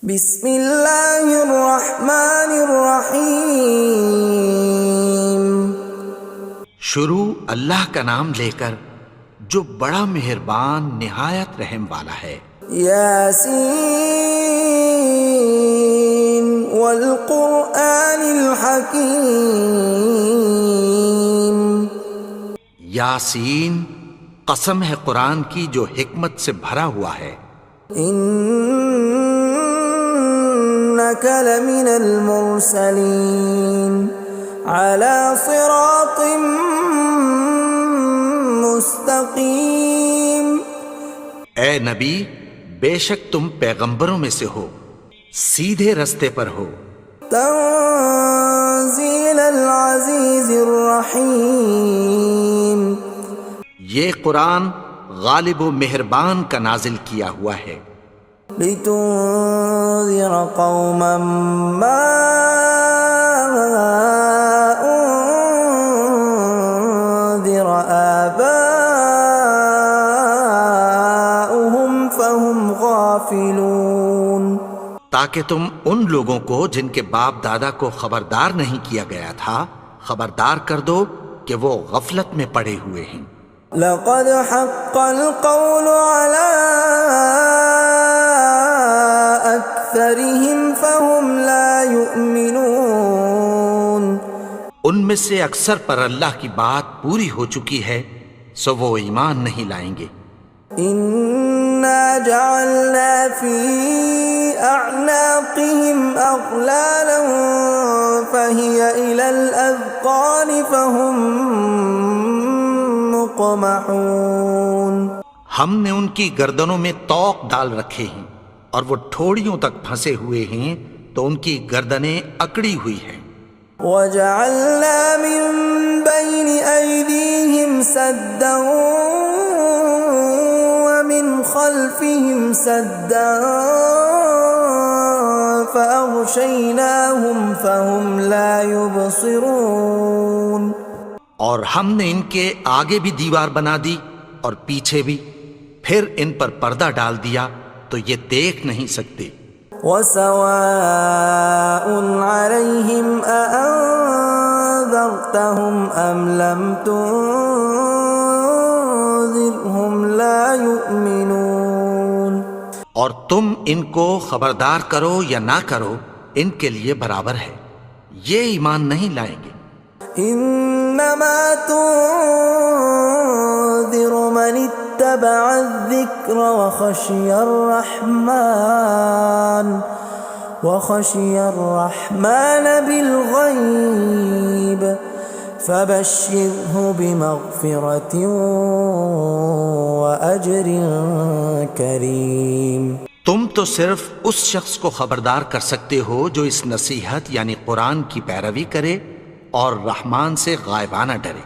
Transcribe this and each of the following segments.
بسم اللہ الرحمن الرحیم۔ شروع اللہ کا نام لے کر جو بڑا مہربان نہایت رحم والا ہے۔ یاسین والقرآن الحکیم۔ یاسین، قسم ہے قرآن کی جو حکمت سے بھرا ہوا ہے۔ انک لمن المرسلین علی صراط مستقیم۔ اے نبی، بے شک تم پیغمبروں میں سے ہو، سیدھے رستے پر ہو۔ تنزیل العزیز الرحیم۔ یہ قرآن غالب و مہربان کا نازل کیا ہوا ہے۔ لتنذر قوما ما انذر آباؤهم فهم غافلون۔ تاکہ تم ان لوگوں کو جن کے باپ دادا کو خبردار نہیں کیا گیا تھا خبردار کر دو کہ وہ غفلت میں پڑے ہوئے ہیں۔ لقد حق القول على أكثرهم فهم لا يؤمنون۔ ان میں سے اکثر پر اللہ کی بات پوری ہو چکی ہے سو وہ ایمان نہیں لائیں گے۔ إنا جعلنا في أعناقهم أغلالا فهي إلى الأذقان فهم مقمحون۔ ہم نے ان کی گردنوں میں طوق ڈال رکھے ہیں اور وہ ٹھوڑیوں تک پھنسے ہوئے ہیں تو ان کی گردنیں اکڑی ہوئی ہیں۔ وَجَعَلْنَا مِن بَيْنِ أَيْدِيهِمْ سَدًّا وَمِنْ خَلْفِهِمْ سَدًّا فَأَغْشَيْنَاهُمْ فَهُمْ لَا يُبْصِرُونَ۔ اور ہم نے ان کے آگے بھی دیوار بنا دی اور پیچھے بھی، پھر ان پر پردہ ڈال دیا تو یہ دیکھ نہیں سکتے۔ وَسَوَاءٌ عَلَيْهِمْ أَأَنذَرْتَهُمْ أَمْ لَمْ تُنذِرْهُمْ لَا يُؤْمِنُونَ۔ اور تم ان کو خبردار کرو یا نہ کرو ان کے لیے برابر ہے، یہ ایمان نہیں لائیں گے۔ انما تنذر من اتبع الذکر وخشی الرحمن بالغیب فبشرہ بمغفرۃ واجر کریم۔ تم تو صرف اس شخص کو خبردار کر سکتے ہو جو اس نصیحت یعنی قرآن کی پیروی کرے اور رحمان سے غائبانہ ڈرے،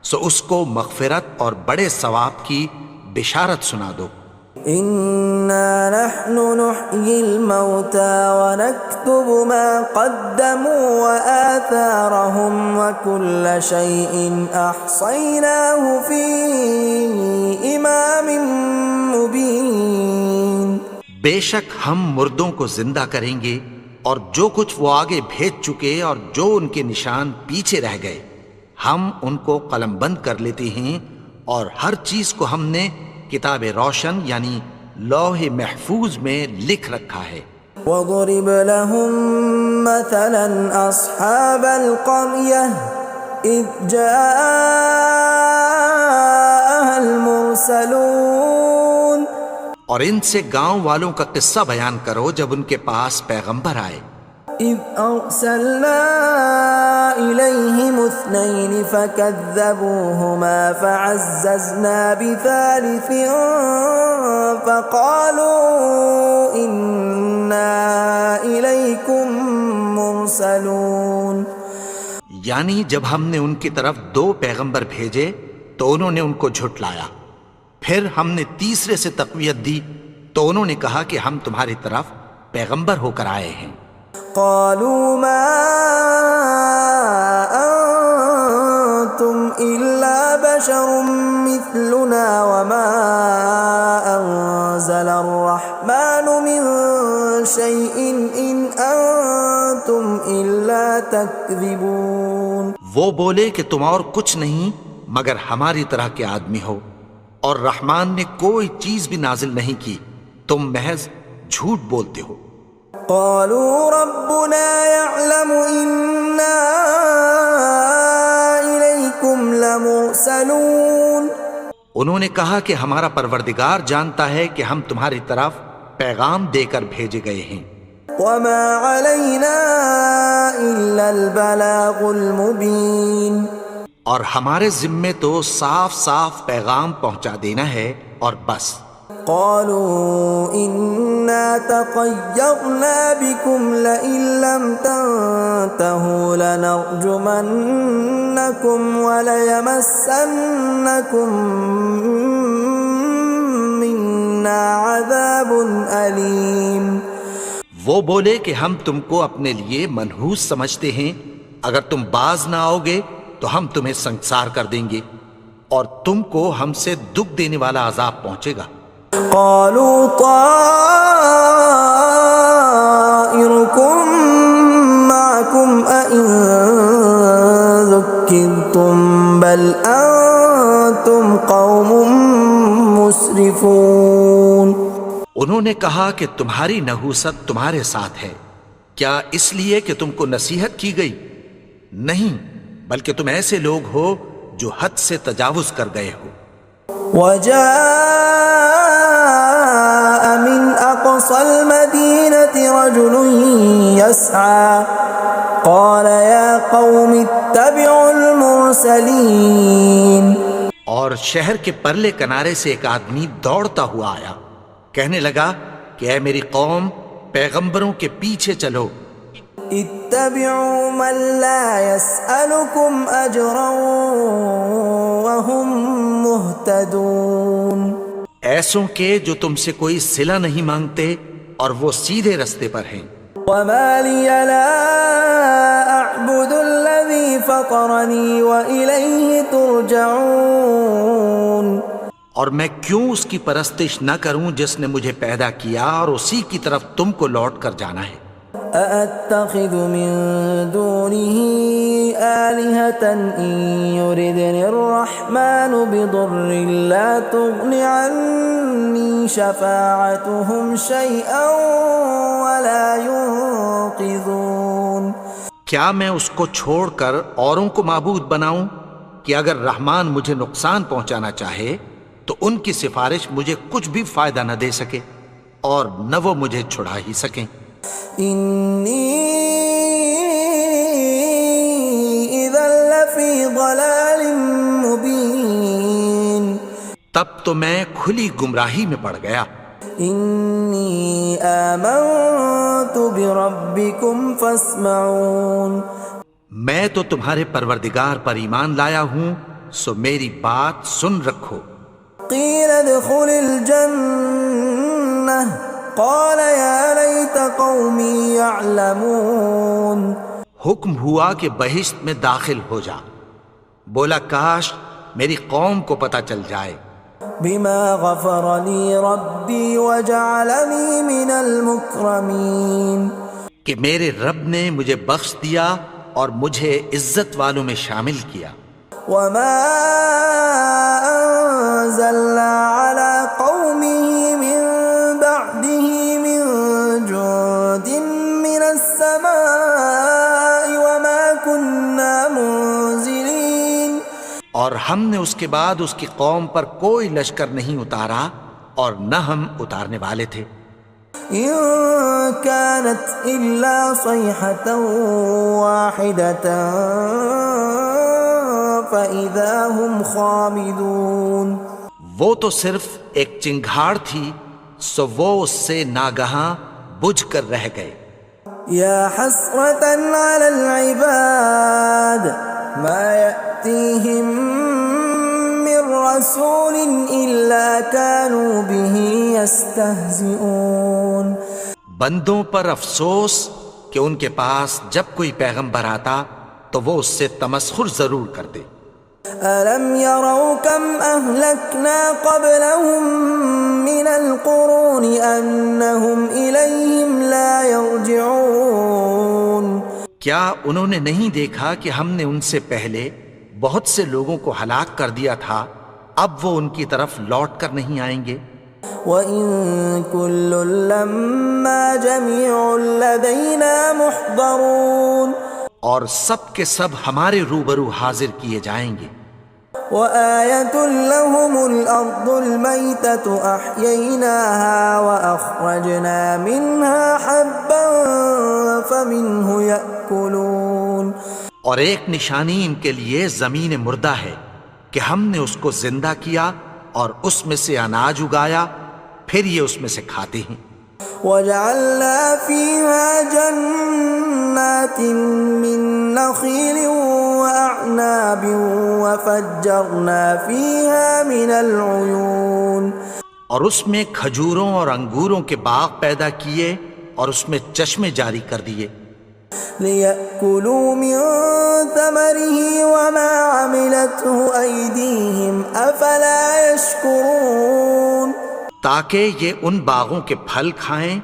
سو اس کو مغفرت اور بڑے ثواب کی بشارت سنا دو۔ اِنَّا نَحْنُ نُحْيِي الْمَوْتَى وَنَكْتُبُ مَا قَدَّمُوا وَآثَارَهُمْ وَكُلَّ شَيْءٍ أَحْصَيْنَاهُ فِي إِمَامٍ مُبِينٍ۔ بے شک ہم مردوں کو زندہ کریں گے اور جو کچھ وہ آگے بھیج چکے اور جو ان کے نشان پیچھے رہ گئے ہم ان کو قلم بند کر لیتے ہیں، اور ہر چیز کو ہم نے کتاب روشن یعنی لوح محفوظ میں لکھ رکھا ہے۔ وَضُرِبْ لَهُم مَّثَلًا أَصْحَابَ الْقَرْيَةِ إِذْ جَاءَهَا الْمُرْسَلُونَ۔ اور ان سے گاؤں والوں کا قصہ بیان کرو جب ان کے پاس پیغمبر آئے۔ إِذْ أَرْسَلْنَا إِلَيْهِمُ اثْنَيْنِ فَكَذَّبُوهُمَا فَعَزَّزْنَا بِثَالِثٍ فَقَالُوا إِنَّا إِلَيْكُمْ مُرْسَلُونَ۔ یعنی جب ہم نے ان کی طرف دو پیغمبر بھیجے تو انہوں نے ان کو جھٹلایا، پھر ہم نے تیسرے سے تقویت دی تو انہوں نے کہا کہ ہم تمہاری طرف پیغمبر ہو کر آئے ہیں۔ قالوا ما انتم الا بشر مثلنا وما انزل الرحمن من شيء إن أنتم إلا تكذبون. وہ بولے کہ تم اور کچھ نہیں مگر ہماری طرح کے آدمی ہو، اور رحمان نے کوئی چیز بھی نازل نہیں کی، تم محض جھوٹ بولتے ہو. قالوا ربنا يعلم إنا إليكم لمرسلون. انہوں نے کہا کہ ہمارا پروردگار جانتا ہے کہ ہم تمہاری طرف پیغام دے کر بھیجے گئے ہیں. وما علينا إلا البلاغ المبين. اور ہمارے ذمے تو صاف صاف پیغام پہنچا دینا ہے اور بس. قالوا إنا تطيرنا بكم لئن لم تنتهوا لنرجمنكم وليمسنكم منا عذاب أليم. وہ بولے کہ ہم تم کو اپنے لیے منحوس سمجھتے ہیں، اگر تم باز نہ آؤ گے تو ہم تمہیں سنسار کر دیں گے اور تم کو ہم سے دکھ دینے والا عذاب پہنچے گا. قالوا طائركم معكم أئن ذكرتم بل أنتم قوم مسرفون. انہوں نے کہا کہ تمہاری نحوست تمہارے ساتھ ہے، کیا اس لیے کہ تم کو نصیحت کی گئی؟ نہیں، بلکہ تم ایسے لوگ ہو جو حد سے تجاوز کر گئے ہو. وجاء من أقصى المدينة رجل يسعى قال يا قوم اتبعوا المرسلين. اور شہر کے پرلے کنارے سے ایک آدمی دوڑتا ہوا آیا، کہنے لگا کہ اے میری قوم، پیغمبروں کے پیچھے چلو. اتبعوا من لا يسألكم أجرا وهم مهتدون. ایسوں کے جو تم سے کوئی صلہ نہیں مانگتے اور وہ سیدھے رستے پر ہیں. وما لي لا أعبد الذي فطرني وإليه ترجعون. اور میں کیوں اس کی پرستش نہ کروں جس نے مجھے پیدا کیا اور اسی کی طرف تم کو لوٹ کر جانا ہے. أأتخذ من دونه آلهة إن يردني الرحمن بضر لا تغن عني شفاعتهم شيئا ولا ينقذون. کیا میں اس کو چھوڑ کر اوروں کو معبود بناؤں کہ اگر رحمان مجھے نقصان پہنچانا چاہے تو ان کی سفارش مجھے کچھ بھی فائدہ نہ دے سکے اور نہ وہ مجھے چھڑا ہی سکیں. إني إذا لفي ضلال مبين. تب تو میں کھلی گمراہی میں پڑ گیا. إني آمنت بربكم فاسمعون. میں تو تمہارے پروردگار پر ایمان لایا ہوں، سو میری بات سن رکھو. قيل ادخل الجنة قال يا ليت قومي يعلمون. حکم ہوا کہ بہشت میں داخل ہو جا. بولا کاش میری قوم کو پتہ چل جائے. بما غفر لي ربي وجعلني من المكرمين. کہ میرے رب نے مجھے بخش دیا اور مجھے عزت والوں میں شامل کیا. وما أنزلنا على قومه من بعده من جند من السماء وما كنا منزلين. اور ہم نے اس کے بعد اس کی قوم پر کوئی لشکر نہیں اتارا اور نہ ہم اتارنے والے تھے. إن كانت إلا صيحة واحدة فإذا هم خامدون. وہ تو صرف ایک چنگھاڑ تھی، سو وہ اس سے ناگہاں بجھ کر رہ گئے. يا حسرة على العباد ما يأتيهم من رسول إلا كانوا به يستهزئون. بندوں پر افسوس کہ ان کے پاس جب کوئی پیغمبر آتا تو وہ اس سے تمسخر ضرور کرتے. ألم يروا كم أهلكنا قبلهم من القرون أنهم إليهم لا يرجعون کیا انہوں نے نہیں دیکھا کہ ہم نے ان سے پہلے بہت سے لوگوں کو ہلاک کر دیا تھا، اب وہ ان کی طرف لوٹ کر نہیں آئیں گے؟ وَإِن كُلٌّ لَّمَّا جَمِيعٌ لَّدَيْنَا مُحْضَرُونَ اور سب کے سب ہمارے روبرو حاضر کیے جائیں گے۔ وَآيَةٌ لَّهُمُ الْأَرْضُ الْمَيْتَةُ أَحْيَيْنَاهَا وَأَخْرَجْنَا مِنْهَا حَبًّا فَمِنْهُ يَأْكُلُونَ اور ایک نشانی ان کے لیے زمین مردہ ہے کہ ہم نے اس کو زندہ کیا اور اس میں سے اناج اگایا، پھر یہ اس میں سے کھاتے ہیں۔ وَجَعَلْنَا فِيهَا جَنَّاتٍ مِّن نَّخِيلٍ وَأَعْنَابٍ وَفَجَّرْنَا فِيهَا مِنَ الْعُيُونِ اور اس میں کھجوروں اور انگوروں کے باغ پیدا کیے اور اس میں چشمے جاری کر دیے، لِيَأْكُلُوا مِن ثَمَرِهِ وَمَا عَمِلَتْهُ أَيْدِيهِمْ أَفَلَا يَشْكُرُونَ تاکہ یہ ان باغوں کے پھل کھائیں،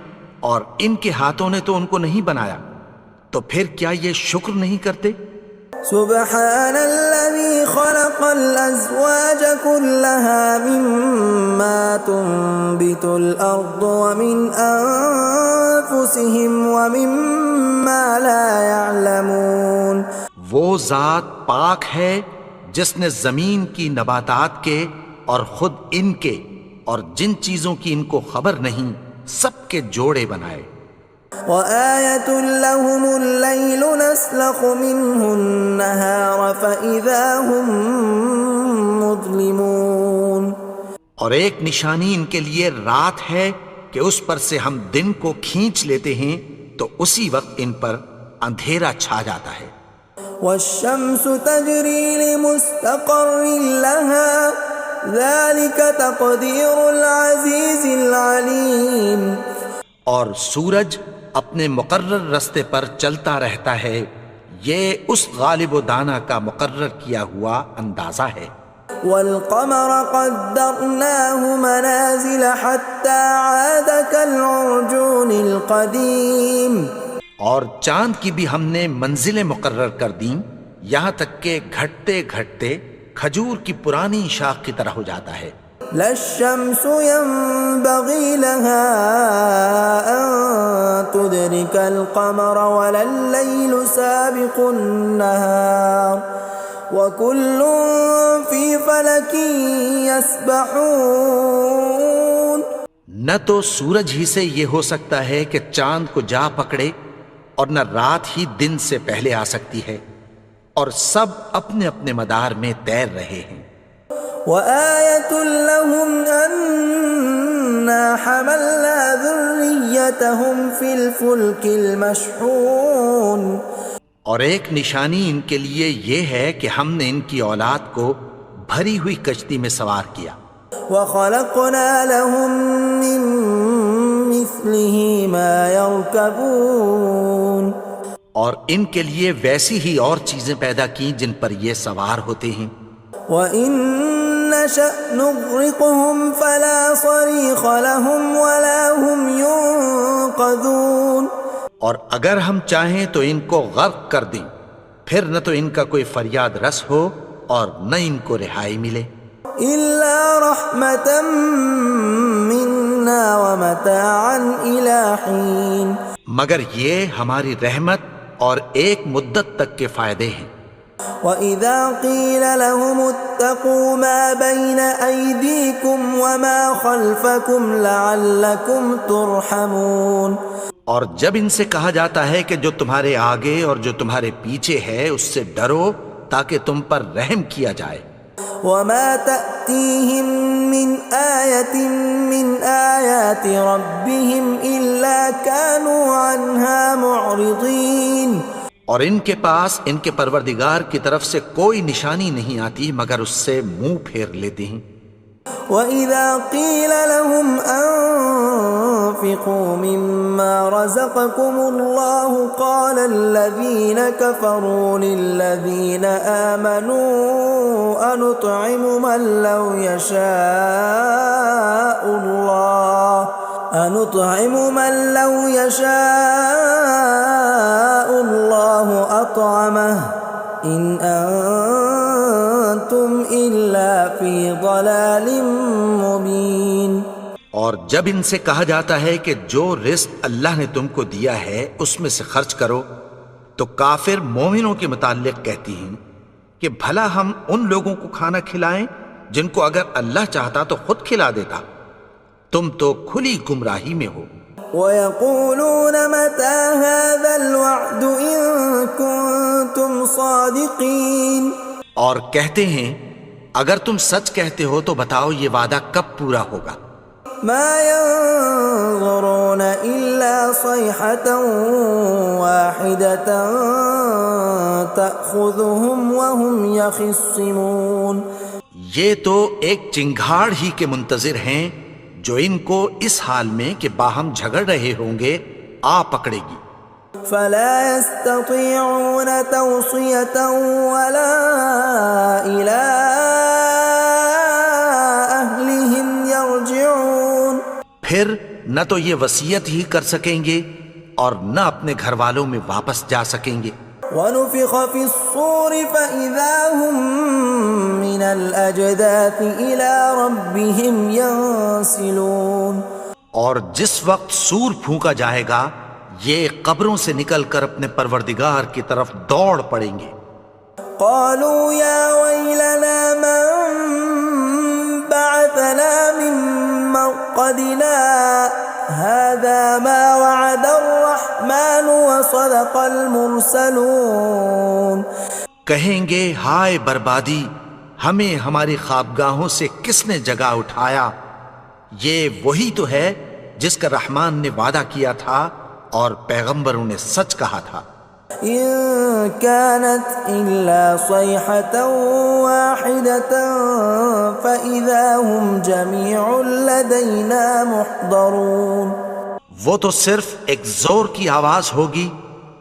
اور ان کے ہاتھوں نے تو ان کو نہیں بنایا، تو پھر کیا یہ شکر نہیں کرتے؟ سبحان الذي خلق الأزواج كلها مما تنبت الأرض ومن أنفسهم ومما لا يعلمون وہ ذات پاک ہے جس نے زمین کی نباتات کے اور خود ان کے اور جن چیزوں کی ان کو خبر نہیں سب کے جوڑے بنائے۔ وَآيَةٌ لَّهُمُ اللَّيْلُ نَسْلَخُ مِنْهُ النَّهَارَ فَإِذَا هُم مُظْلِمُونَ اور ایک نشانی ان کے لیے رات ہے کہ اس پر سے ہم دن کو کھینچ لیتے ہیں تو اسی وقت ان پر اندھیرا چھا جاتا ہے۔ وَالشَّمْسُ تَجْرِي لِمُسْتَقَرٍّ لَّهَا ذَلِكَ تَقْدِيرُ الْعَزِيزِ الْعَلِيمِ اور سورج اپنے مقرر رستے پر چلتا رہتا ہے، یہ اس غالب و دانا کا مقرر کیا ہوا اندازہ ہے۔ وَالْقَمَرَ قَدَّرْنَاهُ مَنَازِلَ حَتَّى عَادَ كَالْعُرْجُونِ الْقَدِيمِ اور چاند کی بھی ہم نے منزلیں مقرر کر دیں، یہاں تک کہ گھٹتے گھٹتے کھجور کی پرانی شاخ کی طرح ہو جاتا ہے۔ لا الشمس ينبغي لها أن تدرك القمر ولا الليل سابق النهار وكل في فلك يسبحون نہ تو سورج ہی سے یہ ہو سکتا ہے کہ چاند کو جا پکڑے، اور نہ رات ہی دن سے پہلے آ سکتی ہے، اور سب اپنے اپنے مدار میں تیر رہے ہیں۔ وَآيَةٌ لَّهُمْ أَنَّا حَمَلْنَا ذُرِّيَّتَهُمْ فِي الْفُلْكِ الْمَشْحُونِ اور ایک نشانی ان کے لیے یہ ہے کہ ہم نے ان کی اولاد کو بھری ہوئی کشتی میں سوار کیا۔ وَخَلَقْنَا لَهُم مِّن مِّثْلِهِ مَا يَرْكَبُونَ اور ان کے لیے ویسی ہی اور چیزیں پیدا کی جن پر یہ سوار ہوتے ہیں۔ وَإِن نَّشَأْ نُغْرِقْهُمْ فَلَا صَرِيخَ لَهُمْ وَلَا هُمْ يُنقَذُونَ اور اگر ہم چاہیں تو ان کو غرق کر دیں، پھر نہ تو ان کا کوئی فریاد رس ہو اور نہ ان کو رہائی ملے۔ إِلَّا رَحْمَةً مِّنَّا وَمَتَاعًا إِلَىٰ حِينٍ مگر یہ ہماری رحمت اور ایک مدت تک کے فائدے ہیں۔ وَإِذَا قِيلَ لَهُمُ اتَّقُوا مَا بَيْنَ أَيْدِيكُمْ وَمَا خَلْفَكُمْ لَعَلَّكُمْ تُرْحَمُونَ اور جب ان سے کہا جاتا ہے کہ جو تمہارے آگے اور جو تمہارے پیچھے ہے اس سے ڈرو تاکہ تم پر رحم کیا جائے۔ وَمَا تَأْتِيهِم مِّنْ آيَةٍ مِّنْ آيَاتِ رَبِّهِمْ إِلَّا كَانُوا عَنْهَا مُعْرِضِينَ اور ان کے پاس ان کے پروردگار کی طرف سے کوئی نشانی نہیں آتی مگر اس سے منہ پھیر لیتے ہیں۔ وَإِذَا قِيلَ لَهُمْ وأنفقوا مما رزقكم الله قال الذين كفروا للذين آمنوا أنطعم من لو يشاء الله أطعمه إن أنتم إلا في ضلال مبين۔ اور جب ان سے کہا جاتا ہے کہ جو رزق اللہ نے تم کو دیا ہے اس میں سے خرچ کرو، تو کافر مومنوں کے متعلق کہتی ہیں کہ بھلا ہم ان لوگوں کو کھانا کھلائیں جن کو اگر اللہ چاہتا تو خود کھلا دیتا، تم تو کھلی گمراہی میں ہو۔ وَيَقُولُونَ مَتَى هَذَا الْوَعْدُ إِن كُنتُمْ صَادِقِينَ، اور کہتے ہیں اگر تم سچ کہتے ہو تو بتاؤ یہ وعدہ کب پورا ہوگا۔ مَا يَنظُرُونَ إِلَّا صَيْحَةً وَاحِدَةً تَأْخُذُهُمْ وَهُمْ يَخِصِّمُونَ، یہ تو ایک چنگھاڑ ہی کے منتظر ہیں جو ان کو اس حال میں کہ باہم جھگڑ رہے ہوں گے آ پکڑے گی۔ فَلَا يَسْتَطِيعُونَ تَوْصِيَةً وَلَا إِلَىٰ أَهْلِهِمْ يَرْجِعُونَ، پھر نہ تو یہ وصیت ہی کر سکیں گے اور نہ اپنے گھر والوں میں واپس جا سکیں گے۔ وَنُفِخَ فِي الصُّورِ فَإِذَا هُم مِّنَ الْأَجْدَاثِ إِلَىٰ رَبِّهِمْ يَنسِلُونَ، اور جس وقت سور پھونکا جائے گا یہ قبروں سے نکل کر اپنے پروردگار کی طرف دوڑ پڑیں گے۔ قَالُوا يَا وَيْلَنَا مَن بَعَثَنَا مِن مَّرْقَدِنَا هَٰذَا مَا وَعَدَ الرَّحْمَٰنُ وَصَدَقَ الْمُرْسَلُونَ، کہیں گے ہائے بربادی، ہمیں ہماری خوابگاہوں سے کس نے جگا اٹھایا، یہ وہی تو ہے جس کا رحمان نے وعدہ کیا تھا اور پیغمبروں نے سچ کہا تھا۔ إِن كَانَتْ إِلَّا صَيْحَةً وَاحِدَةً فَإِذَا هُمْ جَمِيعٌ لَدَيْنَا مُحْضَرُونَ، وہ تو صرف ایک زور کی آواز ہوگی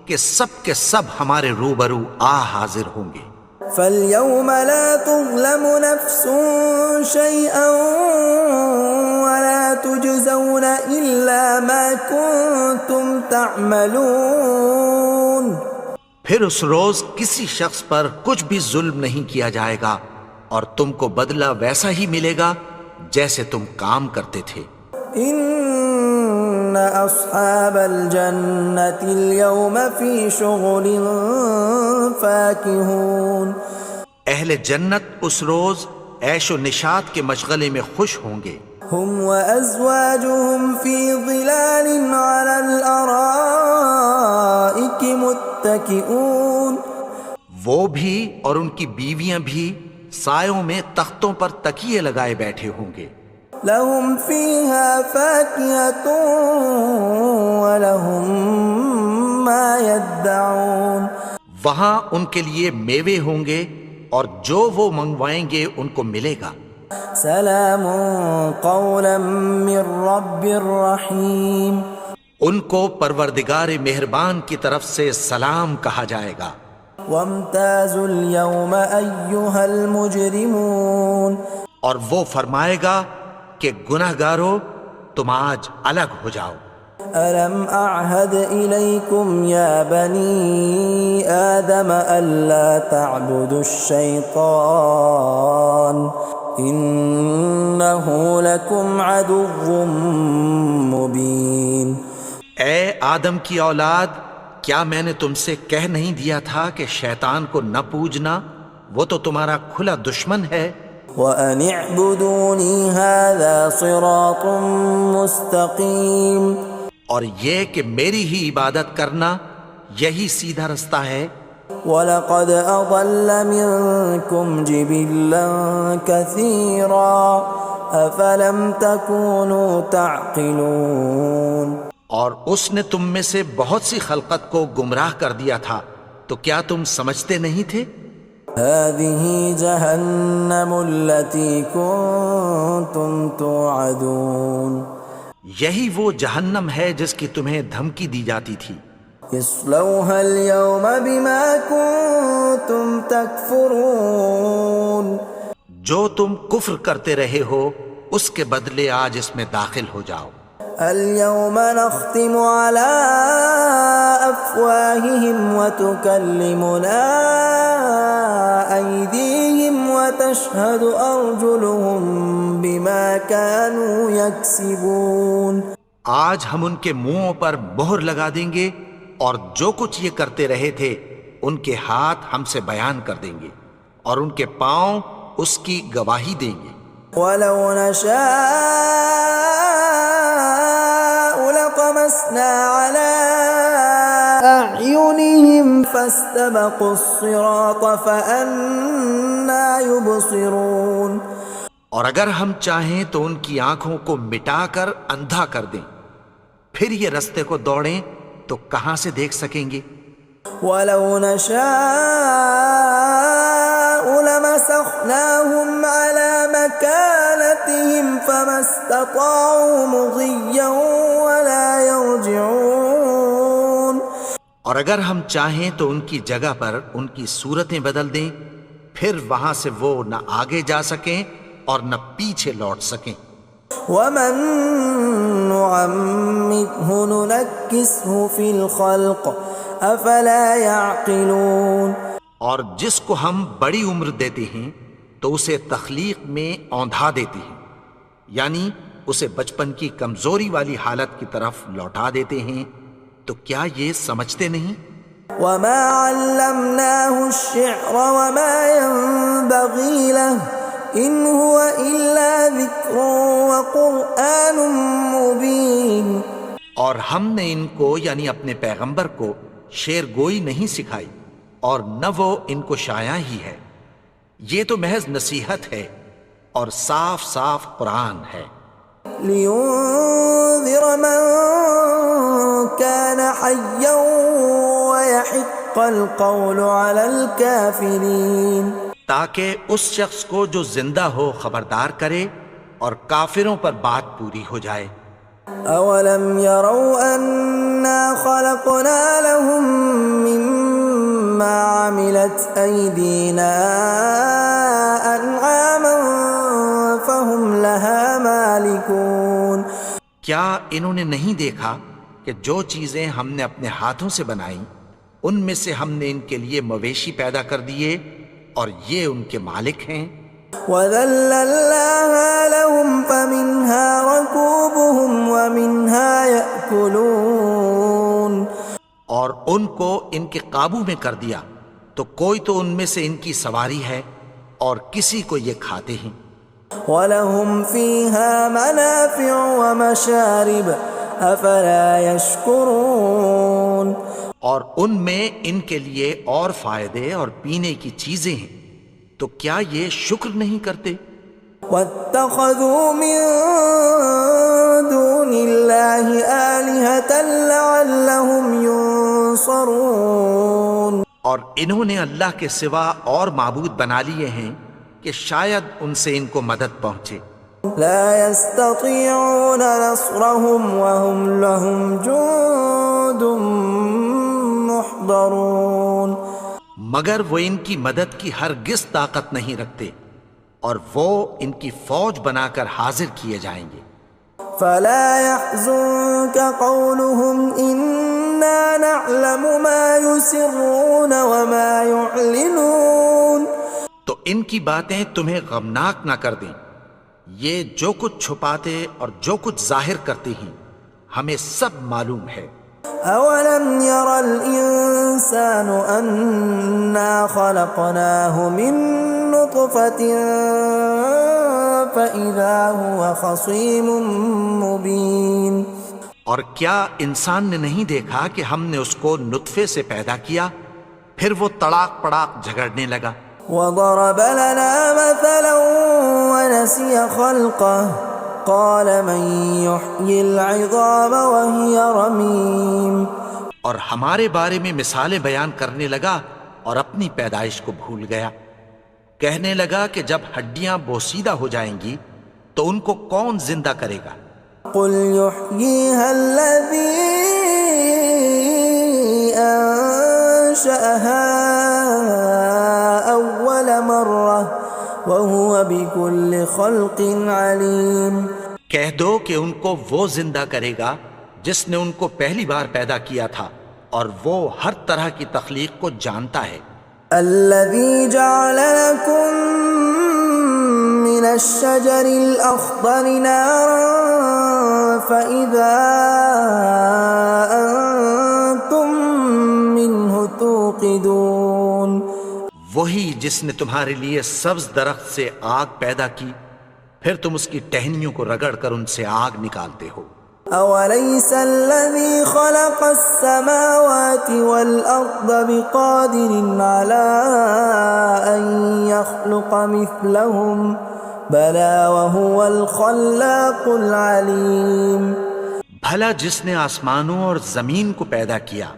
کہ سب کے سب ہمارے روبرو آ حاضر ہوں گے۔ فَالْيَوْمَ لَا تُظْلَمُ نَفْسٌ شَيْئًا وَلَا تُجْزَوْنَ إِلَّا مَا كُنتُمْ تَعْمَلُونَ، پھر اس روز کسی شخص پر کچھ بھی ظلم نہیں کیا جائے گا اور تم کو بدلہ ویسا ہی ملے گا جیسے تم کام کرتے تھے۔ إِنَّ أَصْحَابَ الْجَنَّةِ الْيَوْمَ فِي شُغُلٍ فَاكِهُونَ، اہل جنت اس روز عیش و نشاط کے مشغلے میں خوش ہوں گے۔ هُمْ وَأَزْوَاجُهُمْ فِي ظِلَالٍ عَلَى الْأَرَائِكِ مُتَّكِئُونَ، وہ بھی اور ان کی بیویاں بھی سایوں میں تختوں پر تکیے لگائے بیٹھے ہوں گے۔ لَهُمْ فِيهَا فَاكِهَةٌ وَلَهُمْ مَا يَدَّعُونَ، وہاں ان کے لیے میوے ہوں گے اور جو وہ منگوائیں گے ان کو ملے گا۔ سلام قولا من رب رحیم، ان کو پروردگار مہربان کی طرف سے سلام کہا جائے گا۔ وامتازوا اليوم ایھا المجرمون، اور وہ فرمائے گا کہ گنہگارو تم آج الگ ہو جاؤ۔ ألم أعهد إليكم يا بني آدم ألا تعبدوا الشيطان إنه لكم عدو مبين۔ اے آدم کی اولاد، کیا میں نے تم سے کہہ نہیں دیا تھا کہ شیطان کو نہ پوجنا، وہ تو تمہارا کھلا دشمن ہے۔ وَأَنِ اعْبُدُونِي هَذَا صِرَاطٌ مُسْتَقِيمٌ، اور یہ کہ میری ہی عبادت کرنا یہی سیدھا رستہ ہے۔ وَلَقَدْ أَضَلَّ مِنْكُمْ جِبِلًّا كَثِيرًا أَفَلَمْ تَكُونُوا تَعْقِلُونَ، اور اس نے تم میں سے بہت سی خلقت کو گمراہ کر دیا تھا، تو کیا تم سمجھتے نہیں تھے؟ هَذِهِ جَهَنَّمُ الَّتِي كُنْتُمْ تُوعَدُونَ، یہی وہ جہنم ہے جس کی تمہیں دھمکی دی جاتی تھی. اصلوها اليوم بما كنتم تكفرون. جو تم کفر کرتے رہے ہو اس کے بدلے آج اس میں داخل ہو جاؤ. اليوم نختم على أفواههم وتكلمنا أيديهم وتشهد أرجلهم بما كانوا يكسبون. آج ہم ان کے منہوں پر مہر لگا دیں گے اور جو کچھ یہ کرتے رہے تھے ان کے ہاتھ ہم سے بیان کر دیں گے اور ان کے پاؤں اس کی گواہی دیں گے. ولو نشاء لطمسنا على أعينهم فاستبقوا الصراط فأنى يبصرون. اور اگر ہم چاہیں تو ان کی آنکھوں کو مٹا کر اندھا کر دیں، پھر یہ رستے کو دوڑیں تو کہاں سے دیکھ سکیں گے. ولو نشاء لمسخناهم على مكانتهم فما استطاعوا مضيا ولا يرجعون. اور اگر ہم چاہیں تو ان کی جگہ پر ان کی صورتیں بدل دیں، پھر وہاں سے وہ نہ آگے جا سکیں اور نہ پیچھے لوٹ سکیں. ومن نعمره ننكسه في الخلق افلا يعقلون. اور جس کو ہم بڑی عمر دیتے ہیں تو اسے تخلیق میں اوندھا دیتے ہیں، یعنی اسے بچپن کی کمزوری والی حالت کی طرف لوٹا دیتے ہیں. تو کیا یہ سمجھتے نہیں؟ وما علمناه الشعر وما ينبغي له ان هو الا ذکر وقرآن مبین. اور ہم نے ان کو یعنی اپنے پیغمبر کو شعر گوئی نہیں سکھائی اور نہ وہ ان کو شایع ہی ہے، یہ تو محض نصیحت ہے اور صاف صاف قرآن ہے. لينذر من كان حيا ويحق القول على الكافرين. تاکہ اس شخص کو جو زندہ ہو خبردار کرے اور کافروں پر بات پوری ہو جائے. اولم يروا انا خلقنا لهم مما عملت ايدينا انعاما فهم لها مالكون. کیا انہوں نے نہیں دیکھا کہ جو چیزیں ہم نے اپنے ہاتھوں سے بنائیں ان میں سے ہم نے ان کے لیے مویشی پیدا کر دیے اور یہ ان کے مالک ہیں. وَذَلَّلْنَاهَا لَهُمْ فَمِنْهَا رَكُوبُهُمْ وَمِنْهَا يَأْكُلُونَ. اور ان کو ان کے قابو میں کر دیا تو کوئی تو ان میں سے ان کی سواری ہے اور کسی کو یہ کھاتے ہیں. وَلَهُمْ فِيهَا مَنَافِعُ وَمَشَارِبُ أَفَلَا يَشْكُرُونَ. اور ان میں ان کے لیے اور فائدے اور پینے کی چیزیں ہیں، تو کیا یہ شکر نہیں کرتے؟ وَاتَّخَذُوا مِن دُونِ اللَّهِ آلِهَةً لَعَلَّهُمْ يُنصَرُونَ. اور انہوں نے اللہ کے سوا اور معبود بنا لیے ہیں کہ شاید ان سے ان کو مدد پہنچے. لا يستطيعون نصرهم وهم لهم جند محضرون. مگر وہ ان کی مدد کی ہرگز طاقت نہیں رکھتے اور وہ ان کی فوج بنا کر حاضر کیے جائیں گے. فلا يحزنك قولهم إنا نعلم ما يسرون وما يعلنون. تو ان کی باتیں تمہیں غمناک نہ کر دیں، یہ جو کچھ چھپاتے اور جو کچھ ظاہر کرتے ہیں ہمیں سب معلوم ہے. أولم ير الإنسان أنا خلقناه من نطفة فإذا هو خصيم مبين. اور کیا انسان نے نہیں دیکھا کہ ہم نے اس کو نطفے سے پیدا کیا پھر وہ تڑاک پڑاک جھگڑنے لگا. وضرب لنا مثلا ونسي خلقه قال من يحيي العظام وهي رميم. اور ہمارے بارے میں مثالیں بیان کرنے لگا اور اپنی پیدائش کو بھول گیا. کہنے لگا کہ جب ہڈیاں بوسیدہ ہو جائیں گی تو ان کو کون زندہ کرے گا قل يحييها الذي أنشأها أول مرة وهو بكل خلق عليم. کہہ دو کہ ان کو وہ زندہ کرے گا جس نے ان کو پہلی بار پیدا کیا تھا اور وہ ہر طرح کی تخلیق کو جانتا ہے. الذي جعل لكم من الشجر الأخضر نارا فإذا أنتم منه توقدون. وہی جس نے تمہارے لیے سبز درخت سے آگ پیدا کی پھر تم اس کی ٹہنیوں کو رگڑ کر ان سے آگ نکالتے ہو. أوليس الذي خلق السماوات والأرض بقادر على أن يخلق مثلهم بلى وهو الخلاق العليم. بھلا جس نے آسمانوں اور زمین کو پیدا کیا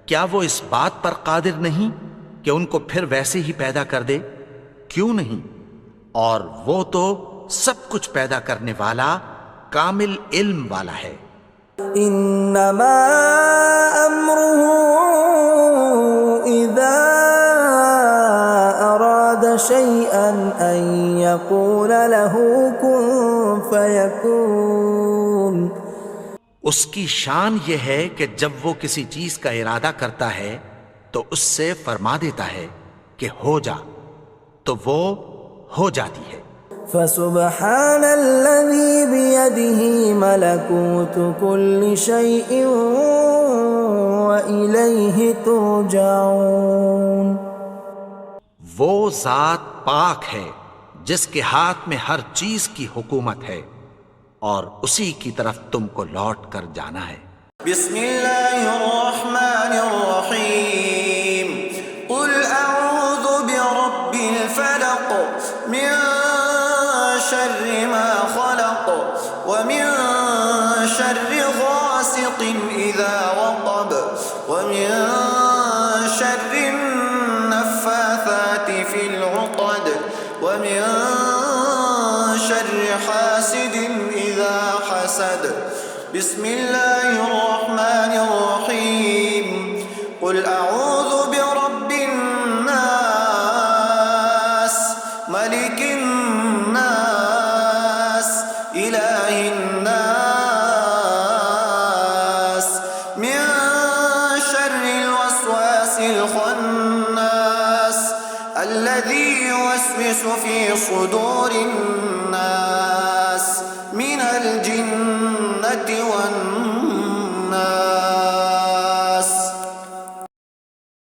کیا وہ اس بات پر قادر نہیں کہ ان کو پھر ویسے ہی پیدا کر دے؟ کیوں نہیں؟ اور وہ تو سب کچھ پیدا کرنے والا کامل علم والا ہے. انما امره اذا اراد شيئا ان يقول له كن فيكون. اس کی شان یہ ہے کہ جب وہ کسی چیز کا ارادہ کرتا ہے تو اس سے فرما دیتا ہے کہ ہو جا تو وہ ہو جاتی ہے. فسبحان الذي بيده ملكوت كل شيء وإليه ترجعون. وہ ذات پاک ہے جس کے ہاتھ میں ہر چیز کی حکومت ہے اور اسی کی طرف تم کو لوٹ کر جانا ہے. بسم اللہ الرحمن الرحیم. قل اعوذ برب الفلق من شر ما خلق ومن شر غاسق اذا وقب ومن شر النفاثات في العقد ومن شر حاسد اذا حسد. بسم اللہ الرحمن الرحیم. قل اعوذ برب الناس ملک الناس الہ الناس من شر الوسواس الخناس الذي يوسوس في صدور الناس من الجنة والناس.